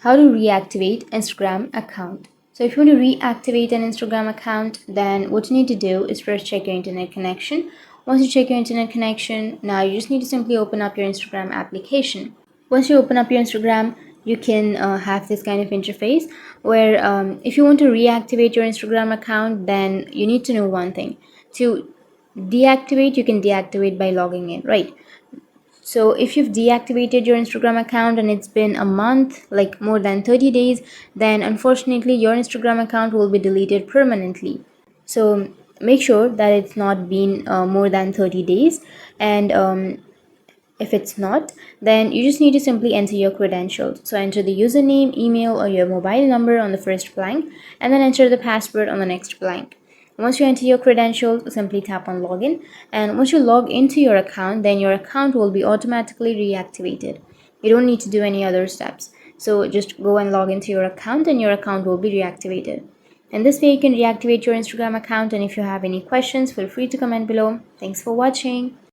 how to reactivate Instagram account. So if you want to reactivate an Instagram account, then what you need to do is first check your internet connection. Once you check your internet connection, now you just need to simply open up your Instagram application. Once you open up your Instagram, you can have this kind of interface where if you want to reactivate your Instagram account, then you need to know one thing. To deactivate, you can deactivate by logging in, right? So if you've deactivated your Instagram account and it's been a month, like more than 30 days, then unfortunately your Instagram account will be deleted permanently. So make sure that it's not been more than 30 days. And if it's not, then you just need to simply enter your credentials. So enter the username, email, or your mobile number on the first blank, and then enter the password on the next blank. Once you enter your credentials, simply tap on login, and once you log into your account, then your account will be automatically reactivated. You don't need to do any other steps. So just go and log into your account and your account will be reactivated. And this way you can reactivate your Instagram account, and if you have any questions, feel free to comment below. Thanks for watching.